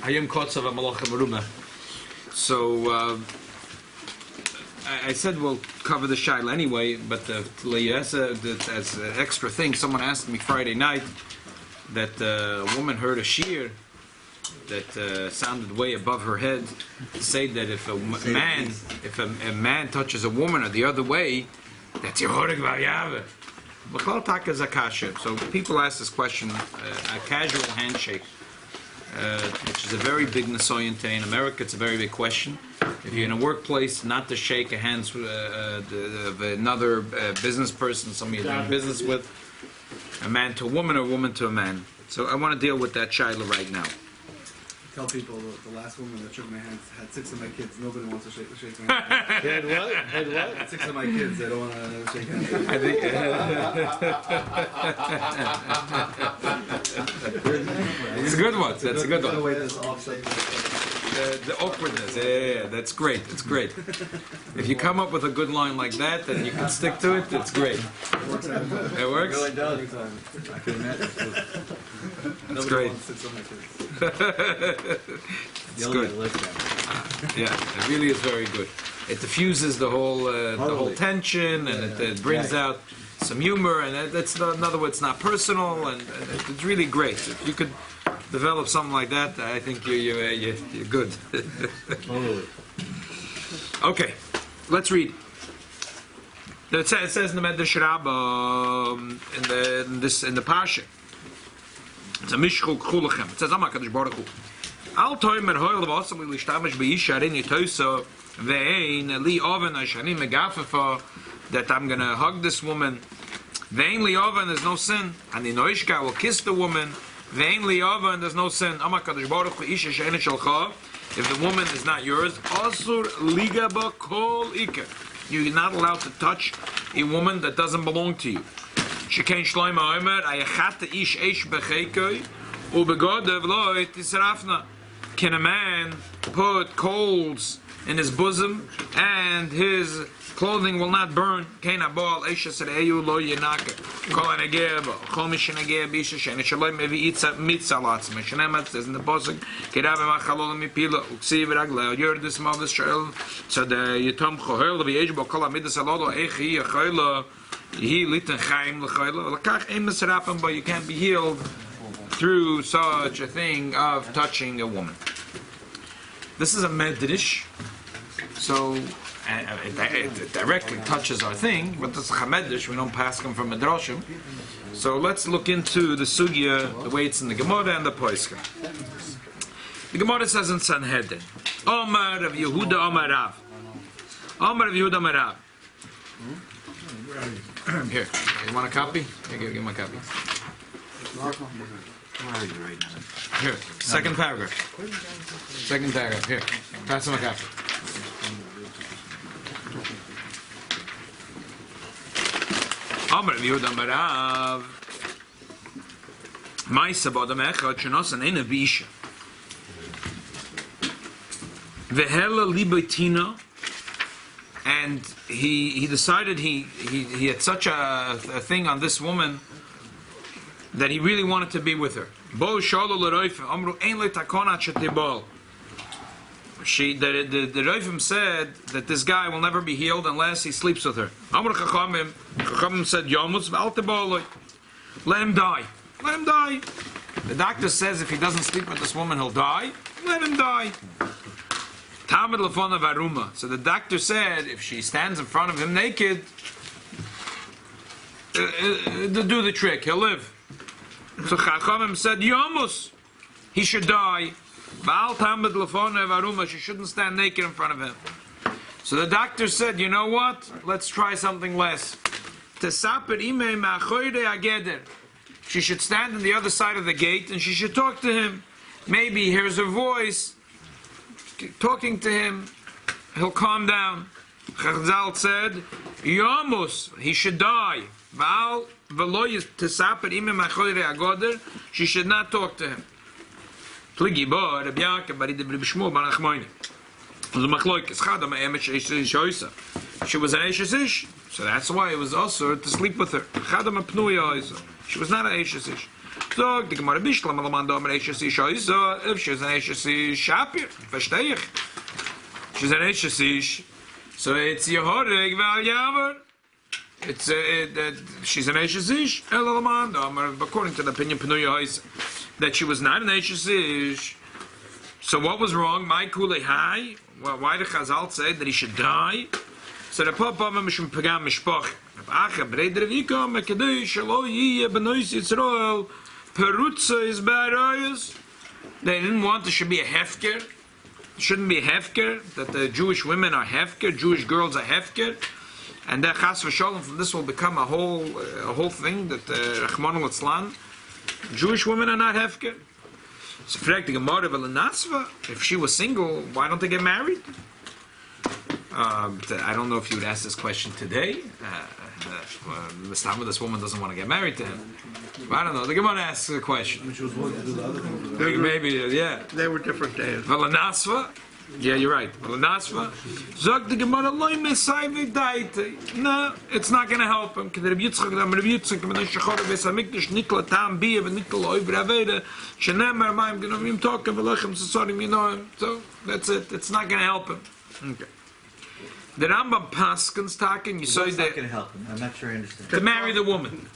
Hayom Kotzav Malachim Meruma. So I said we'll cover the Shaila anyway, but as an extra thing, someone asked me Friday night that a woman heard a shear that sounded way above her head say that if a man touches a woman or the other way, that's Yehorig Vayave. B'chol taka zakasha. So people ask this question: a casual handshake, which is a very big Nisoyan in America. It's a very big question. If you're in a workplace, not to shake a hands of another business person, somebody you're doing business with, a man to a woman or a woman to a man. So I want to deal with that shaila right now. I tell people the last woman that shook my hands had 6 of my kids. Nobody wants to shake my hand. Had what? Had what? Had 6 of my kids. They don't want to shake hands. I think it's a good one. That's a good one. The awkwardness, yeah, that's great. It's great. If you come up with a good line like that, and you can stick to it, it's great. It works. It really does. I can imagine. That's great. It's good. Yeah, it really is very good. It diffuses the whole tension, and it brings out some humor, and that's in other words, not personal, and it's really great. If you could develop something like that, I think you're good. Okay, let's read. It says in the Medrash Rabbah in the Parsha. It's a Mishchul K'chulechem. It says, "Amakadosh Baruch Hu, Al toimer hoil v'asam l'ishtamish b'isha arini toisa ve'ein li oven ashani megafefa that I'm going to hug this woman. Ve'ein li oven, there's no sin. Ani noishka, will kiss the woman. Ve'ein li oven, there's no sin. Amakadosh Baruch Hu isha she'enet shalcha. If the woman is not yours, asur ligaba kol iker. You're not allowed to touch a woman that doesn't belong to you. Shekain shloima omer ayachat ish eish bechekoi ubegodev lo tisrafna. Can a man put coals in his bosom and his clothing will not burn? Kain abol eish sereyu lo yenaka. Kol anegeb kol mishenegeb ish she'en shalom mevi itza mitzalatz mishenemat says in the pasuk kirav machalol mipila uksiv ragla yordis mavis shel so the yitom chohel v'yesh bo kol amidas alolo echi yachayla he liten chaim l'chayla l'kach ein mesarapim, but you can't be healed through such a thing of touching a woman. This is a medrash, so it directly touches our thing, but this is a medrash. We don't pass them from medrashim. So let's look into the sugya, the way it's in the Gemara and the Parsha. The Gemara says in Sanhedrin, Omar of Yehuda Omar Rav. Omar of Yehuda Omar Rav. Here, you want a copy? Here, give him a copy. Here, second paragraph. Second paragraph. Here, pass him a copy. Amar Yehuda Amar Rav. Ma'isa b'adam echad shenosan einav b'isha. Vehela libotina. And he decided he had such a thing on this woman that he really wanted to be with her. Bo shalo l'roif amru ein le takonat shetibol. The Roifim said that this guy will never be healed unless he sleeps with her. Amru Chachamim said Yomus v'al tibol. Let him die. Let him die. The doctor says if he doesn't sleep with this woman he'll die. Let him die. Tamid lefona varuma. So the doctor said, if she stands in front of him naked, to do the trick, he'll live. So Chachamim said, Yomus, he should die. Ba'al tamid lefona varuma. She shouldn't stand naked in front of him. So the doctor said, you know what? Let's try something less. Tesaper imei ma'achoyre ageder. She should stand on the other side of the gate and she should talk to him. Maybe he hears her voice. Talking to him, he'll calm down. Chazal said, Yomus, he should die. She should not talk to him. She was an Eishes Ish, so that's why it was also to sleep with her. She was not an Eishes Ish. So, die Gemara Bishlam, Alaman Domer Eishes Ish Oizo, if she's an Eishes Ish Shapir, verstehe ich. She's an Eishes Ish, so it's Yehorig Val Yavar. It's she's an Eishes Ish, Alaman Domer, according to the opinion Penuya Oiz, that she was not an Eishes Ish. So what was wrong? My Kule Hai, why did Chazal say that he should die? So the Papa Mishum Pagam Mishpach, Acha Breder Vika, Mekadesh, Elo Yeh, Benois Yisrael, Perutza is Barayas. They didn't want there should be a hefker. There shouldn't be a hefker, that the Jewish women are hefker, Jewish girls are hefker. And that Chas v'Sholem from this will become a whole thing, that Rachmana litzlan, Jewish women are not hefker. So fragt the Gemara Nasva, if she was single, why don't they get married? I don't know if you would ask this question today. This woman doesn't want to get married to him. I don't know. The Gemara asks a question. She was willing to do the other thing. Maybe, yeah. They were different days. Valanasva. Yeah, you're right. Valanasva. Zog the Gemara loy mesayve daite. No, it's not going to help him. Because Rabbi Yitzchak, Rabbi Yitzchak, when the Shechor of Esamikdash, Nikla Tam Bia, and Nikla Oivra Aveda, Shenemar Maim Genovim Tokem Velachem Sasorim, you know him. So that's it. It's not going to help him. Okay. The Rambam Paskins talking, you saw That's that not going to help him. I'm not sure I understand. to marry the woman.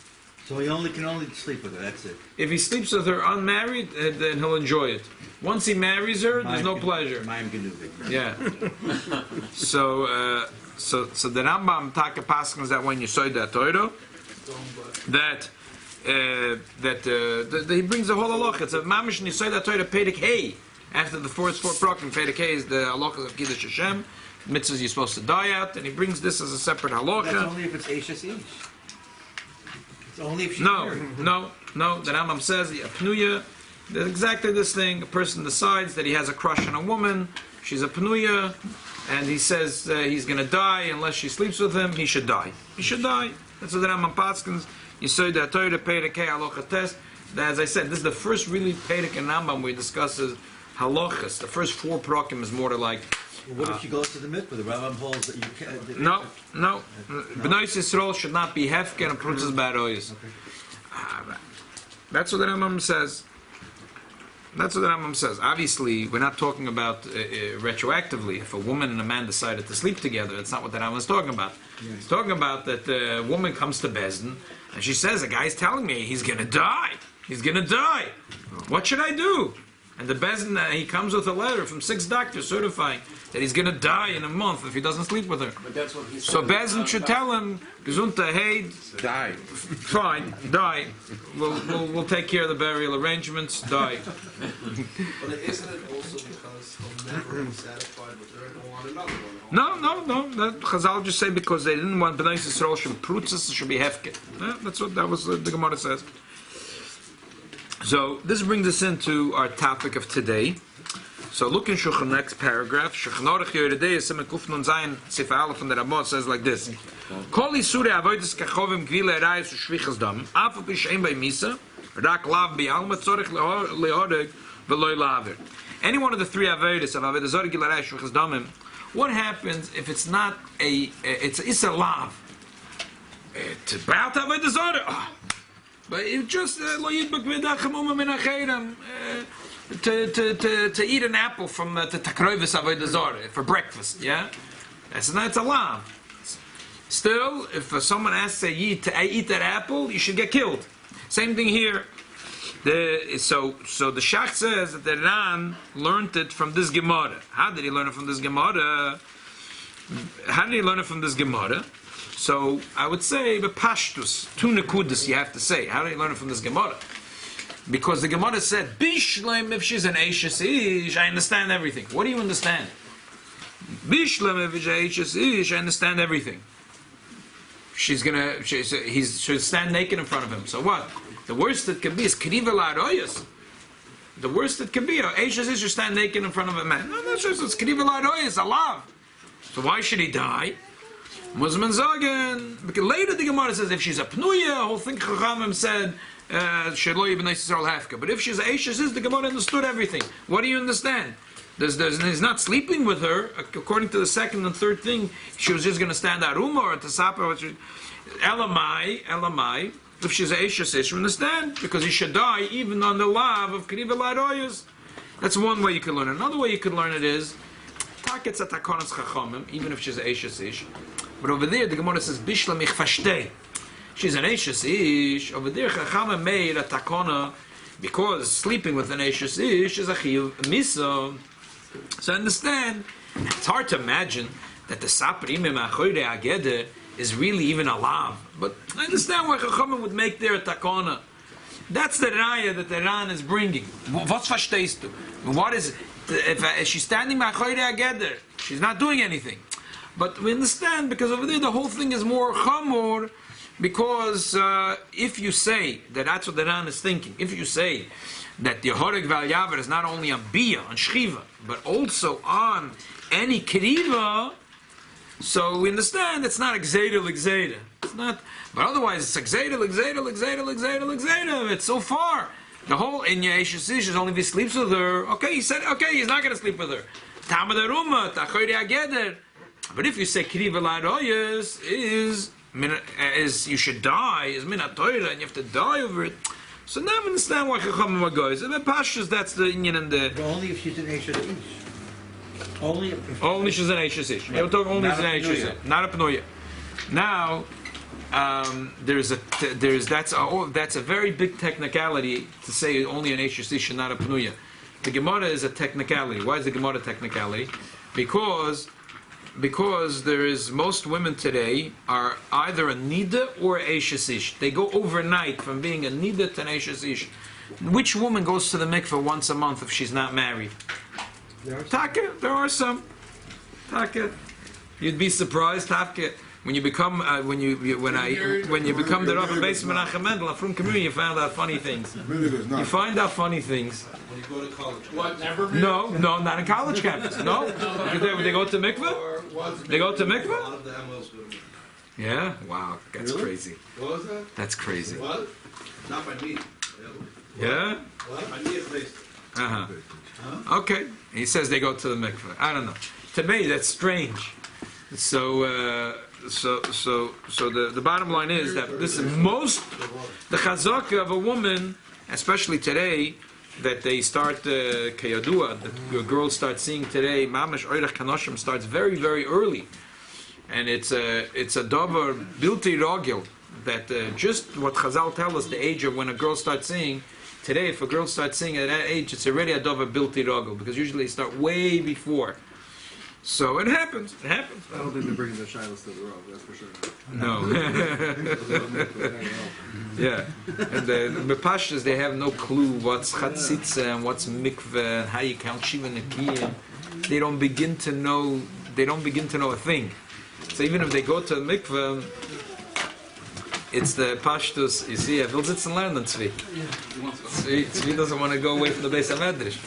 So he can only sleep with her. That's it. If he sleeps with her unmarried, then he'll enjoy it. Once he marries her, there's no pleasure. Mayim Genuvi. Yeah. So the Rambam Taka Paskins that when you saw that Torah, that he brings the whole halacha. It's a mamish and you saw that Torah Perek Hey. After the four prokim, Perek Hey is the halacha of Kiddush Hashem. Mitzvahs you're supposed to die out, and he brings this as a separate halacha. That's only if it's Eishes Ish. It's only if she's No. married. The Rambam says the Pnuya. There's exactly this thing. A person decides that he has a crush on a woman. She's a Pnuya, and he says he's going to die unless she sleeps with him. He should die. He should die. That's what the Rambam Paskins. You say that Torah Perek Halacha Test. As I said, this is the first really Perek and Rambam we discusses halachas. The first four prokim is more to like. Well, what if she goes to the mikveh? The Rambam holds that you can't. No. B'nai Yisrael should not be hefker and prutzas baroyas. That's what the Rambam says. Obviously, we're not talking about retroactively. If a woman and a man decided to sleep together, that's not what the Rambam is talking about. He's talking about that the woman comes to Bezdin and she says, "The guy's telling me he's going to die. He's going to die. What should I do?" And the Bezdin, he comes with a letter from 6 doctors certifying that he's going to die in a month if he doesn't sleep with her. But that's what he said. So Bezdin should tell him, "Gesundheit, hey, Die. fine, die. We'll take care of the burial arrangements. Die." But isn't it also because he'll never be satisfied with her and he'll want another one? No. That Chazal just say because they didn't want Bnei Yisrael should prutzas, should be hefker. Yeah, that was the Gemara says. So this brings us into our topic of today. So look in Shulchan next paragraph. Shulchan Aruch Yeridei Siman Kuf Nun Zayin Sifar Aleph from the Ramah says like this: Kol Yisure Avodas Kachovim Gvile Erayis U'Shvichas Dam Af Al Pi She'en Bei Misa Rak Lav Bi'alma Tzorich Le'oreg V'Loi Laver. Any one of the three Avodas of Avodas Zoreg Gvile Erayis U'Shvichas Damim. What happens if it's not it's a lav? It's about Avodas Zoreg. But it just to eat an apple from the takrovis avodah zarah for breakfast, yeah, that's a lav. Still, if someone asks to eat that apple, you should get killed. Same thing here. So the Shach says that the Ran learned it from this Gemara. How did he learn it from this Gemara? So I would say the pashtus, 2 nekudas you have to say. How do you learn it from this Gemara? Because the Gemara said, Bishlem, if she's an Eishes Ish, I understand everything. What do you understand? Bishlem, if she's an Eishes Ish, I understand everything. He should stand naked in front of him. So what? The worst that can be is Kriva La'aroyas. The worst that can be, Eishes Ish should stand naked in front of a man. No, that's just, it's Kriva La'aroyas, Allah. So why should he die? Musman Zagen. Because later the Gemara says if she's a Pnuya, the whole thing Chachamim said, Sheilos B'nai Yisrael Hafka. But if she's a Eishes, the Gemara understood everything. What do you understand? He's not sleeping with her. According to the second and third thing, she was just going to stand Aruma or Tasapa. Elamai. if she's a Eishes Ish, understand? Because you should die even on the lav of Kriva Laroyas. That's one way you can learn it. Another way you can learn it is, Taket's a Takonas Chachamim, even if she's a Eishes Ish. But over there, the Gemara says, Bishla mich fashtei. She's an Eishes Ish. Over there, Chachamim made a Takona, because sleeping with an Eishes Ish is a Chiyuv Misa. So understand, it's hard to imagine that the Saprim Ma'choyre Ageder is really even a lav. But I understand why Chachamim would make there a Takona. That's the raya that the Ran is bringing. What's fashteistu? What is if she's standing Ma'choyre Ageder? She's not doing anything. But we understand because over there the whole thing is more chamor. Because if you say that that's what the Ran is thinking, if you say that the Horeg Val Yaver is not only on Bia, on Shchiva, but also on any Kriva, so we understand it's not Gzeira L'Gzeira. It's not, but otherwise it's Gzeira L'Gzeira L'Gzeira L'Gzeira L'Gzeira. It's so far. The whole in Yeshish is only if he sleeps with her. Okay, he said, okay, he's not going to sleep with her. Tamad Aruma, Tachoyre Ageder. But if you say Kriva L'Aroyas is you should die, is Minat Torah, and you have to die over it. So now I understand why Chachamim are goes. And the Pashas, that's the Indian and the. But only if she's an Eishes Ish. Only she's an Eishes Ish. Yeah, we're talking only she's an Eishes Ish, not a Pnoya. Now, that's a very big technicality to say only an Eishes Ish and not a Pnoya. The Gemara is a technicality. Why is the Gemara a technicality? Because there is most women today are either a nida or a Eishes Ish. They go overnight from being a nida to an Eishes Ish. Which woman goes to the mikveh once a month if she's not married? Taka, there are some. Taka, you'd be surprised. Taka, when you become when you become the Rabbi Beis Menachem Mendel from community, you find out funny things. You find out funny things. When you go to college. What, never? No, not in college campus. No, they go to mikveh. They go to mikveh. A lot of the MLs go to mikveh. Yeah, wow, that's crazy. What was that? That's crazy. What? Not by me. Yeah. What? By me, it's based. Okay. He says they go to the mikveh. I don't know. To me, that's strange. So the bottom line is that this is the chazaka of a woman, especially today, that they start kayadua. The girls start seeing today. Mamash oirach kanoshim starts very very early, and it's a davar bilti rogil that just what Chazal tell us the age of when a girl starts seeing. Today, if a girl starts seeing at that age, it's already a davar bilti rogil because usually they start way before. So it happens. It happens. I don't think they're bringing the Sheilos to the road, that's for sure. No. Yeah. And the Pashas, they have no clue what's chatzitza and what's mikveh and how you count shiva nekiyim. They don't begin to know a thing. So even if they go to the mikveh, it's the Pashtus, you see, will sitz and learn Tzvi. Tzvi doesn't want to go away from the Beis HaMedrash.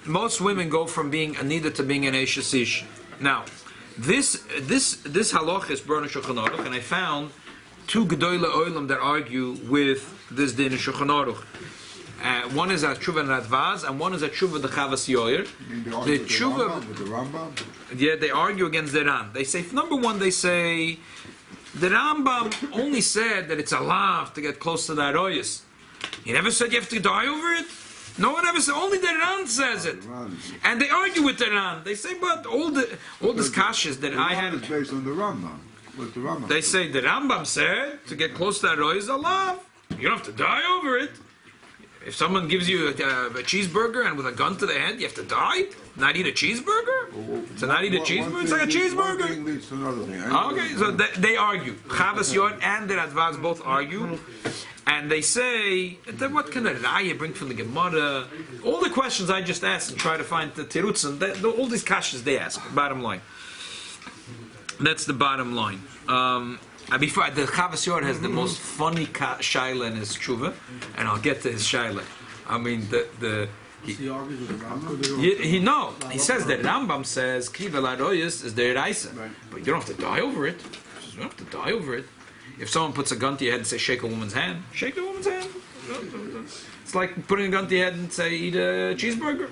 Most women go from being a nida to being an Eishes Ish. Now, this halacha is brought in Shulchan Aruch, and I found two Gedoyle Olam that argue with this din in Shulchan Aruch. One is a tshuva and Radvaz, and one is a tshuva the Chavas Yoyer. The tshuva, with the Rambam. Yeah, they argue against the Ran. They say, number one, they say the Rambam only said that it's a lav to get close to the Aroyas. He never said you have to die over it. No one ever said. Only the Ran says it, and they argue with the Ran. They say, but all these kashas that I had. It's based on the Rambam. What the Rambam. They say the Rambam said to get close to that roy is a lav. You don't have to die over it. If someone gives you a cheeseburger and with a gun to the head, you have to die. Not eat a cheeseburger. To not eat a cheeseburger, it's like a cheeseburger. One thing leads to another thing. Okay, so they argue. Chavas Yod and the Radvaz both argue. And they say, what can a raya bring from the Gemara? All the questions I just asked and try to find the tirutzim, all these kashas they ask, bottom line. That's the bottom line. Before the Chavas Yor has the most funny shaila in his tshuva, and I'll get to his shaila. I mean, He argues with the Rambam? He says that Rambam says, Kriva Laroyas is the Eraisa. Right. But you don't have to die over it. You don't have to die over it. If someone puts a gun to your head and say, shake a woman's hand, shake a woman's hand. It's like putting a gun to your head and say, eat a cheeseburger.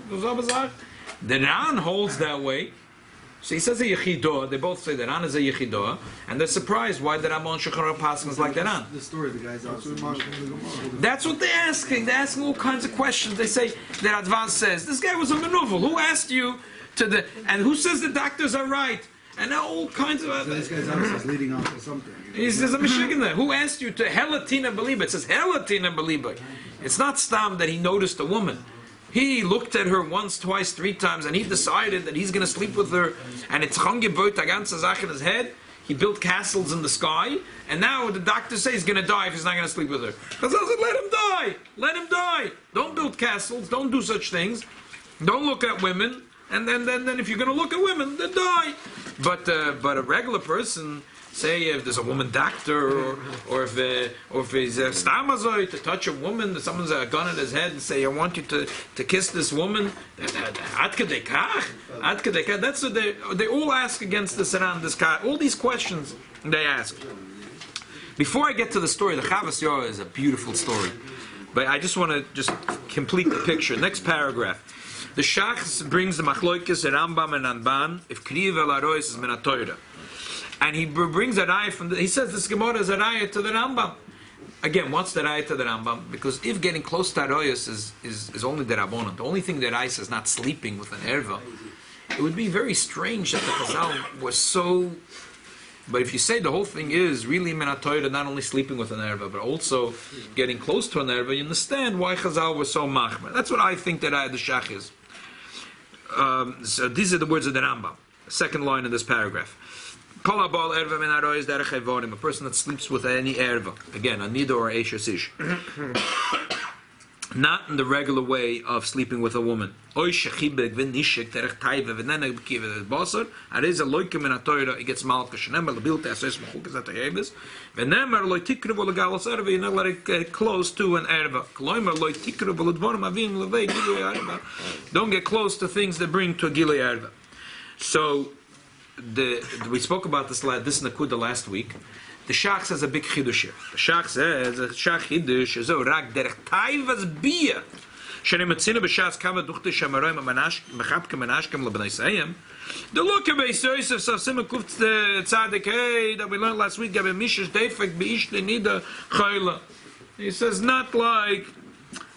The Ran holds that way. So he says a yechidah. They both say that An is a yechidah, and they're surprised why the Ramon Shulchan Aruch passes like that An. The story, the guy's obviously. That's what they're asking. They're asking all kinds of questions. They say that Advan says this guy was a manuvel. Who asked you to the and who says the doctors are right? And all kinds of. So this guy's obviously leading on to something. He says a Michigan there. Who asked you to helatina believe? It says helatina believe. It's not stam that he noticed a woman. He looked at her once, twice, 3 times, and he decided that he's going to sleep with her. And it's changebeut a ganze Sache in his head. He built castles in the sky, and now the doctors say he's going to die if he's not going to sleep with her. Chazal said, let him die. Let him die. Don't build castles. Don't do such things. Don't look at women. And then if you're going to look at women, then die. But a regular person, say if there's a woman doctor, or if he's a stamazoi to touch a woman, someone's a gun in his head and say, I want you to kiss this woman. Ad kedei kach? That's what they all ask against this around this guy. All these questions they ask. Before I get to the story, the Chavas Yoah is a beautiful story, but I just want to just complete the picture. Next paragraph. The Shach brings the Machloikis, Rambam and Anban, if Kriv el Arois is min ha-Torah. And he brings a raya from he says this Gemara is a raya to the Rambam. Again, what's the raya to the Rambam? Because if getting close to Aroyos is only the Rabbanon, the only thing that Raya is not sleeping with an erva, it would be very strange that the Chazal was so. But if you say the whole thing is really min ha-Torah, not only sleeping with an erva, but also getting close to an erva, you understand why Chazal was so machmer. That's what I think that the Shach is. So these are the words of the Rambam. Second line in this paragraph. A person that sleeps with any erva, again, a nida or a eshes ish, not in the regular way of sleeping with a woman. It gets malka you're not let it close to an erva. Don't get close to things that bring to a gilei erva. So we spoke about this nakuda last week. The Shach says a big chidush here. The Shach says a Shach chidush is rak derech taivas bia. Shene metzina b'shas kava duchte shamaroim manash mechapke manashkem lebnei sayim. The look of Beis Yosef Safsim Kuft Tzadik hey that we learned last week. Gabe mishish defek beish lenida chayla. He says not like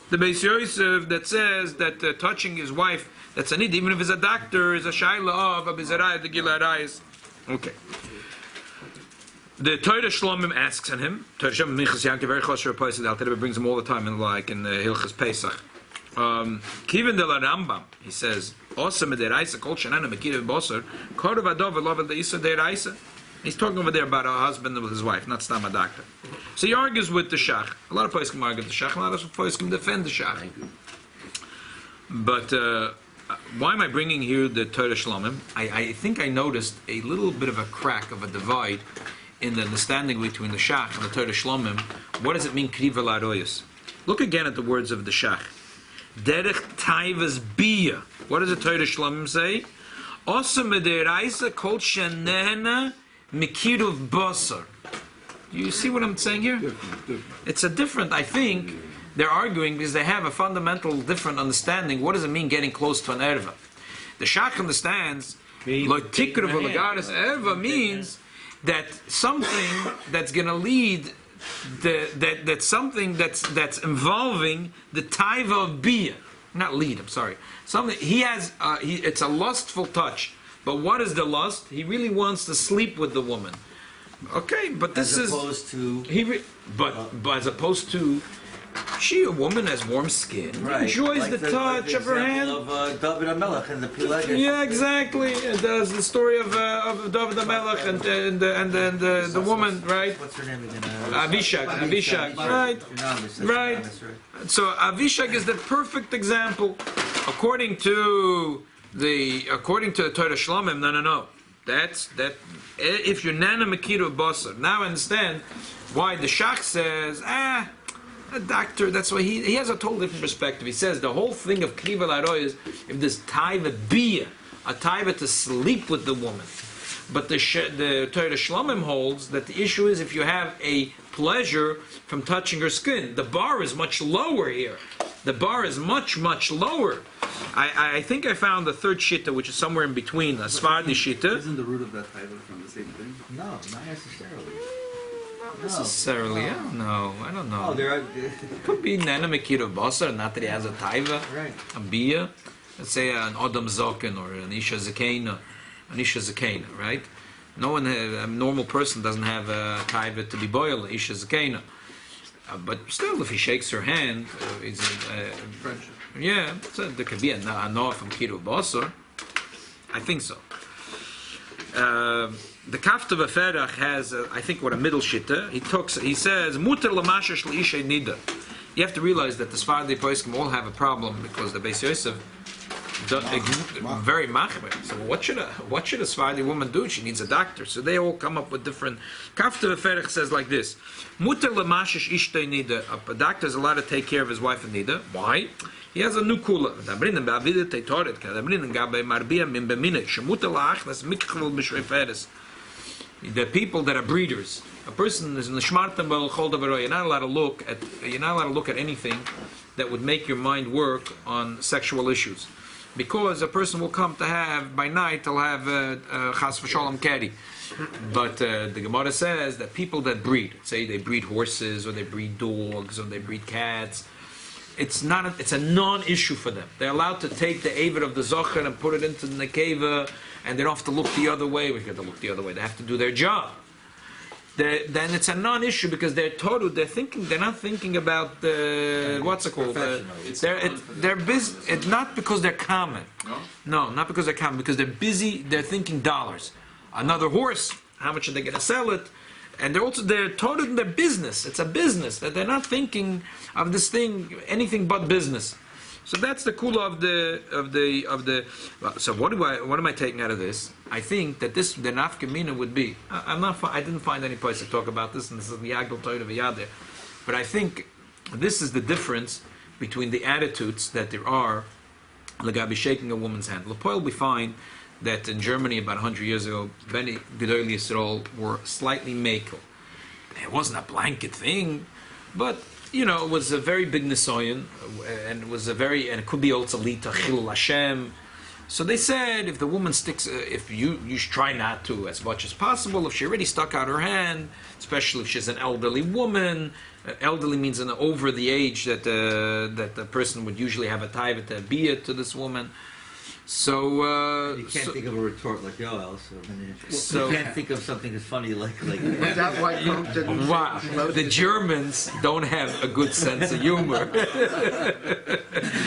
the Beis Yosef that says that touching his wife. That's a need, even if it's a doctor, is a shaila of a bizarayah, the gilarayas. Okay. The Torah Shlomim asks on him. Torah Shlomim Minchas Yanke very close to Pesach. The Alter brings him all the time in Hilchas Pesach. Kiven de la Rambam, he says, Osam deraisa kol shanana mekirev bosar korov adov v'lov deisa deraisa. He's talking over there about a husband with his wife, not stam a doctor. So he argues with the Shach. A lot of poskim argue with the Shach. A lot of poskim defend the Shach. But why am I bringing here the Torah Shlomim? I think I noticed a little bit of a crack, of a divide in the understanding between the Shach and the Torah Shlomim. What does it mean, Kriv el Aroyos? Look again at the words of the Shach. Derech taivas bia. What does the Torah Shlomim say? Osa mederaisa kol shenehena mikiruv basar. You see what I'm saying here? Different. It's a different, I think, they're arguing because they have a fundamental different understanding. What does it mean getting close to an erva? The Shach understands like tikruv lagaris erva means that something that's going to lead that's something that's involving the taiva of bia, not lead. I'm sorry. Something he has. It's a lustful touch. But what is the lust? He really wants to sleep with the woman. Okay, but this as opposed to but as opposed to. She, a woman, has warm skin. Right. Enjoys like the touch of her hand. Of David HaMelech and the Pilag. Yeah, exactly. It does the story of David HaMelech and the woman, right? What's her name again? Avishag, right? So Avishag is the perfect example. According to the Torah Shlomim, no. That's if you're nana mekiru basar. Now I understand why the Shach says, a doctor, that's why he has a totally different perspective. He says the whole thing of kriva laroy is if there's taiva bia, a taiva to sleep with the woman. But the Torah Shlomim holds that the issue is if you have a pleasure from touching her skin. The bar is much lower here. The bar is much, much lower. I think I found the third shitta, which is somewhere in between, a Sephardi shitta. Isn't the root of that title from the same thing? No, not necessarily. Not necessarily, I don't know. Oh, there are. Could be Nana Mekira Basar, not that he has a taiva, Right. a bia. Let's say an Adam Zokin or an Isha Zakena. Right? No one, a normal person doesn't have a taiva to be boiled, Isha Zakena. But still, if he shakes her hand, it's Friendship. yeah, so there could be a no from Kiru Basar. I think so. The Kafta V'Ferach has, I think, what a middle shitta. He says, Muter l'mashash l'ishay nida. You have to realize that the Sephardi poskim all have a problem because the Beis Yosef very machmer. So what should a Sephardi woman do? She needs a doctor. So they all come up with different. Kafta V'Ferach says like this: Muter l'mashash ishtay nida. A doctor is allowed to take care of his wife in nida. Why? He has a new kula. The people that are breeders. A person is in the shmartam bal chol davar. You're not allowed to look at anything that would make your mind work on sexual issues, because a person will come to have by night. He'll have chas v'shalom keri. But the Gemara says that people that breed, say they breed horses or they breed dogs or they breed cats. It's a non-issue for them. They're allowed to take the avid of the zocher and put it into the nekeva, and they don't have to look the other way. We have to look the other way. They have to do their job. Then it's a non-issue because they're total. They're not thinking about what's it called. They're busy. It's not because they're common. No, not because they're common. Because they're busy. They're thinking dollars. Another horse. How much are they going to sell it? And they're total in their business. It's a business that they're not thinking of this thing anything but business. So that's the kula of the. So what am I taking out of this? I think that the nafkamina would be. I didn't find any place to talk about this, and this is the Yagdal Torah V'Yader. But I think this is the difference between the attitudes that there are. Legabi shaking a woman's hand. Lepoil we find that in Germany about 100 years ago, Beni Gedol Yisrael were slightly makel. It wasn't a blanket thing, but it was a very big nisoyan, and it could be also lita chilul Hashem. So they said if the woman sticks, if you should try not to as much as possible. If she already stuck out her hand, especially if she's an elderly woman. Elderly means over the age that the person would usually have a taiva to be it to this woman. So you can't think of a retort like Yoel. You can't think of something as funny like. Is that why Trump didn't? Wow, the Germans don't have a good sense of humor.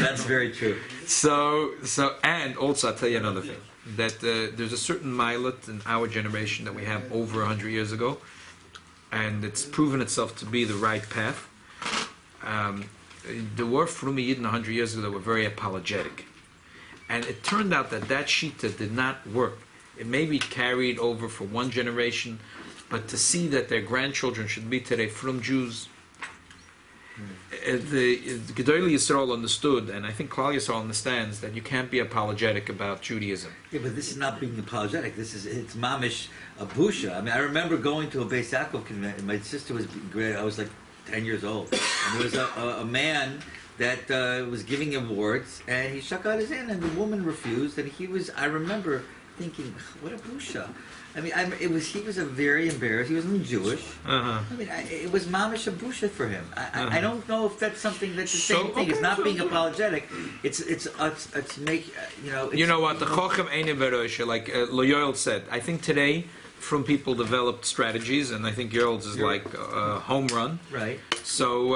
That's very true. So, and also I'll tell you another thing, that there's a certain milet in our generation that we have over 100 years ago, and it's proven itself to be the right path. There were Frumi Yidden 100 years ago that were very apologetic. And it turned out that shita did not work. It may be carried over for one generation, but to see that their grandchildren should be today from Jews, the Gedol Yisrael understood, and I think Klal Yisrael understands, that you can't be apologetic about Judaism. Yeah, but this is not being apologetic. It's mamish abusha. I mean, I remember going to a Beis Yaakov convention. My sister was great. I was like 10 years old, and there was a man that was giving awards, and he shook out his hand, and the woman refused, and I remember thinking, what a busha. I mean, he was a very embarrassed. He wasn't Jewish. Uh-huh. I mean, it was mamish a busha for him. I don't know if that's something that's the same thing. It's not being apologetic. It's make, you know what, the Chochem Eine Beroshe, like Loyoel said, I think today, from people developed strategies, and I think Yoel's is like a home run. Right. So,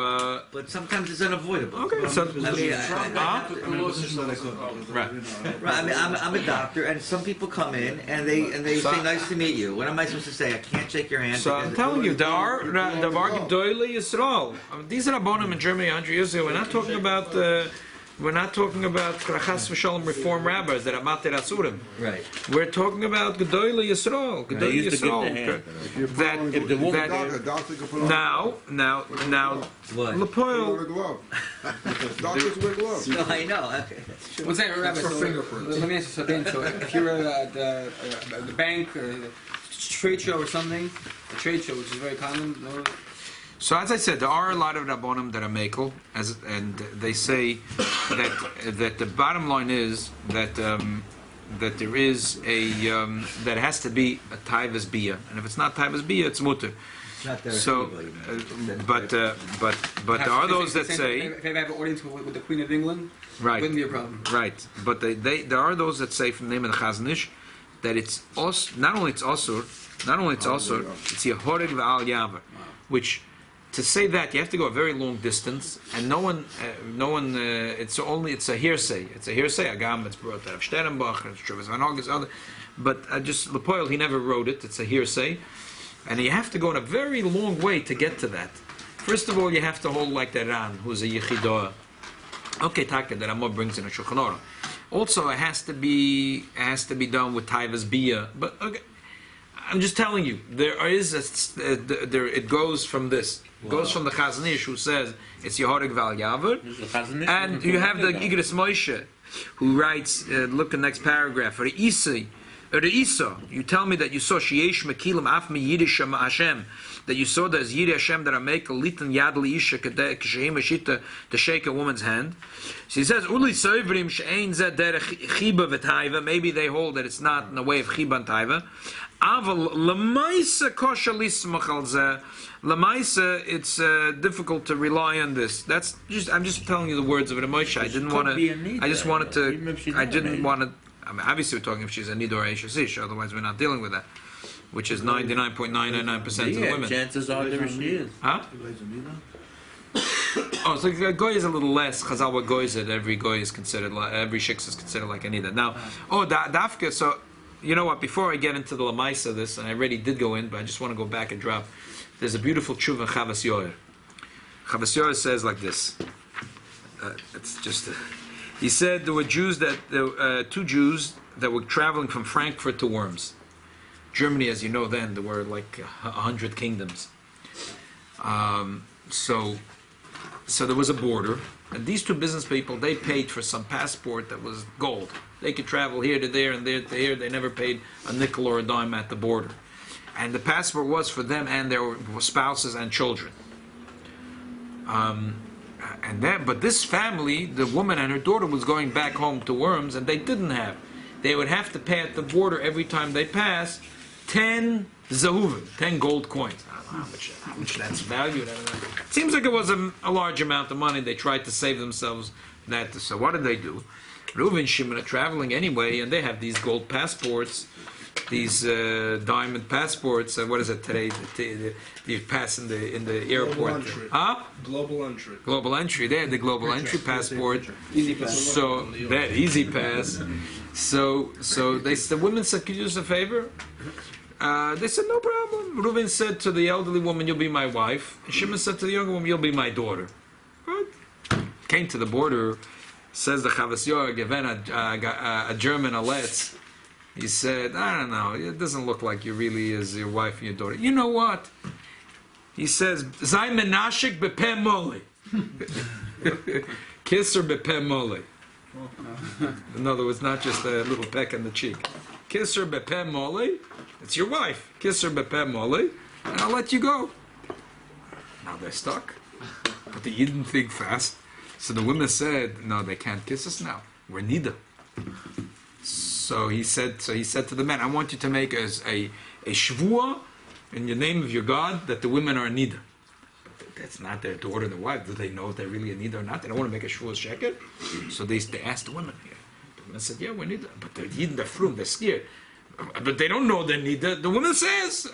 but sometimes it's unavoidable. Okay, so right. I mean, I'm a doctor, and some people come in and they say, "Nice to meet you." What am I supposed to say? I can't shake your hand. So I'm telling you, the Gedolei Yisrael. These are Rabbonim in Germany 100 years ago. We're not talking about Chas v'Shalom reform rabbis that are Mater Asurim. Right. We're talking about Gedolei Yisrael. Gedolei Yisrael. Now, what? Lepoil. Doctors wear gloves. No, I know. Okay, that's true. What's that, Rabbi? So, let me ask you something. So, if you're at the bank, trade show or something, a trade show, which is very common, So as I said, there are a lot of Rabbonim that are Mekel, and they say that the bottom line is that that there is a that has to be a Taivas Bia, and if it's not Taivas Bia, it's Mutter. It's not there. So, but there are those that say, If they have an audience with the Queen of England, right, wouldn't be a problem. right. But there are those that say from the name of the Chazon Ish that it's also not only it's also it's Yehorig V'al Yaver, which to say that you have to go a very long distance, and no one. It's a hearsay. It's a hearsay. Agam, it's brought out of Sternbach, and Shuvas Van August, other. But just Lepoil, he never wrote it. It's a hearsay, and you have to go in a very long way to get to that. First of all, you have to hold like the Ran, who's a Yechidah. Okay, Taka, that Ramah brings in a Shulchan Aruch. Also, it has to be done with Taivas Bia. But okay, I'm just telling you, it goes from this. It goes from the Chazon Ish, who says it's Yehorig Val Yaver, and you have the Igris Moshe, who writes. Look at the next paragraph. Re'isa, you tell me that you saw Sheyesh Mekilim Afmi Yiddish Hashem, that you saw there's Yiddish Hashem that are make a litan yad liisha k'sheim ashita to shake a woman's hand. She says Uli Soivrim she'ein zeh derech chiba v'taiva. Maybe they hold that it's not in the way of chiba and taiva. Aval lemaisa kosher lismach al zeh. Lemaisa, it's difficult to rely on this. I'm just telling you the words of it. Moshe. I didn't want to. I just wanted to. I didn't want to. I mean, obviously, we're talking if she's a nidor or ish. Otherwise, we're not dealing with that, which is 99.999% of the women. Chances are there she is. Huh? Oh, so goy is a little less. Chazal what goy is it? Every goy is considered. Every shiksa is considered like a nida. Now, dafka. So, you know what? Before I get into the lamaisa of this, and I already did go in, but I just want to go back and drop. There's a beautiful tshuva in Chavas Yoyer. Chavas Yoyer says like this. It's just. He said there were Jews two Jews that were traveling from Frankfurt to Worms. Germany, as you know, then there were like 100 kingdoms. So there was a border, and these two business people, they paid for some passport that was gold. They could travel here to there and there to here. They never paid a nickel or a dime at the border. And the passport was for them and their spouses and children. But this family, the woman and her daughter, was going back home to Worms, and they didn't have. They would have to pay at the border every time they pass 10 zahuvim, 10 gold coins. I don't know how much that's valued. It seems like it was a large amount of money. They tried to save themselves that. So what did they do? Reuven and Shimon are traveling anyway, and they have these gold passports, these diamond passports. What is it today? You pass in the airport. Global entry. Global entry. They had the global entry passport. Easy pass. So that easy pass. So the women said, "Could you do us a favor?" They said, "No problem." Reuven said to the elderly woman, "You'll be my wife." And Shimon said to the younger woman, "You'll be my daughter." Right? Came to the border. Says the Chavas Yoyer, given a German aletz. He said, "I don't know. It doesn't look like you really is your wife and your daughter." You know what? He says, "Zay menashik bepeh mole." Kiss her bepeh mole. In other words, not just a little peck on the cheek. Kiss her bepeh mole. It's your wife. Kiss her bepeh mole, and I'll let you go. Now they're stuck. But they didn't think fast. So the women said, "No, they can't kiss us now. We're nida." So he said to the men, "I want you to make a shvua in the name of your God that the women are nida." But that's not their daughter, their wife. Do they know if they're really a nida or not? They don't want to make a shvua sheker. So they asked the women. The women said, "Yeah, we're nida." But they're yidden, they're frum, they're scared. But they don't know they're nida. The woman says.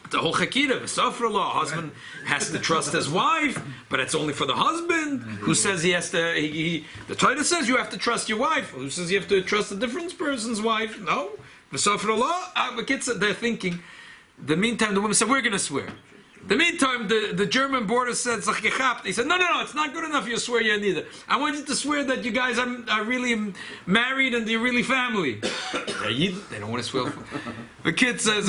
The whole chakira, the law, husband has to trust his wife, but it's only for the husband who says he has to. The Torah says you have to trust your wife. Who says you have to trust a different person's wife? No, the law. The kids, they're thinking. The meantime, the woman said, "We're going to swear." The meantime, the German border said, he said, no, it's not good enough you swear you're neither. I want you to swear that you guys are really married and you're really family. They don't want to swear. The kid says,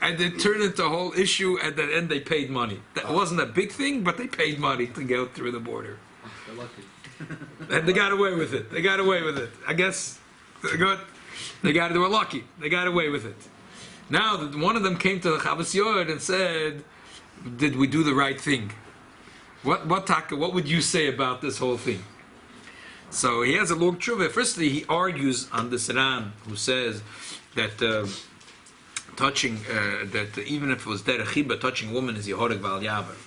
and they turned into a whole issue, and at the end they paid money. That wasn't a big thing, but they paid money to go through the border. They're lucky. And they got away with it. I guess, they were lucky. They got away with it. Now, one of them came to the Chavas Yod and said, "Did we do the right thing? What would you say about this whole thing?" So he has a long tshuva. Firstly, he argues on this Ran, who says that touching that even if it was derech chiba, touching a woman is yehorig val yaver.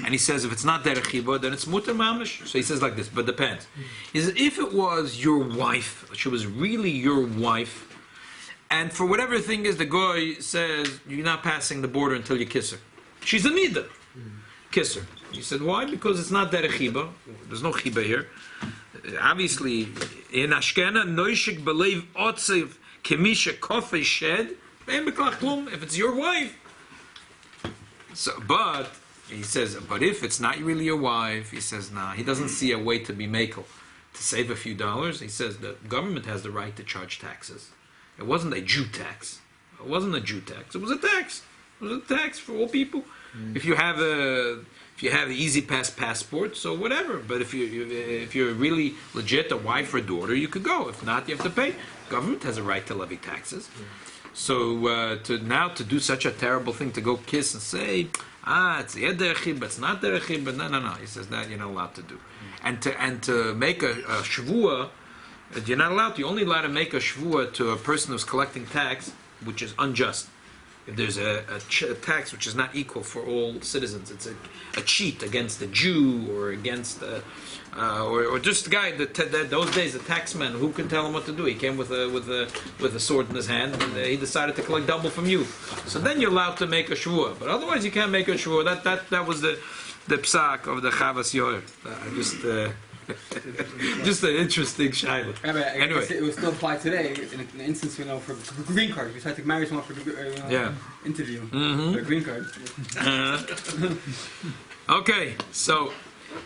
And he says if it's not derech chiba, then it's muter mamish. So he says like this, but depends. He says if it was your wife, she was really your wife, and for whatever thing is, the guy says you're not passing the border until you kiss her. She's a nida. Kiss her. He said why? Because it's not derech chiba. There's no chiba here. Obviously, in Ashkena, noishik believe otziv kemisha kofei shed. If it's your wife, so but he says, but if it's not really your wife, he says, nah. He doesn't see a way to be makel to save a few dollars. He says the government has the right to charge taxes. It wasn't a Jew tax. It wasn't a Jew tax. It was a tax. It was a tax for all people. If you have the easy pass passport, so whatever. But if you're really legit a wife or daughter, you could go. If not, you have to pay. Government has a right to levy taxes. So to do such a terrible thing, to go kiss and say, it's derech but it's not derech but no. He says that you're not allowed to do, and to make a shvua, you're not allowed. You're only allowed to make a shvua to a person who's collecting tax, which is unjust. If there's a tax which is not equal for all citizens, it's a cheat against the Jew or against or just the guy that those days the taxman, who can tell him what to do? He came with a sword in his hand and he decided to collect double from you. So then you're allowed to make a shvua, but otherwise you can't make a shvua. That was the psak of the Chavas Yoher. Just an interesting shayla. Anyway, it was still applied today in an instance, for green card. If you decide to marry someone for interview, for a green card. Okay, so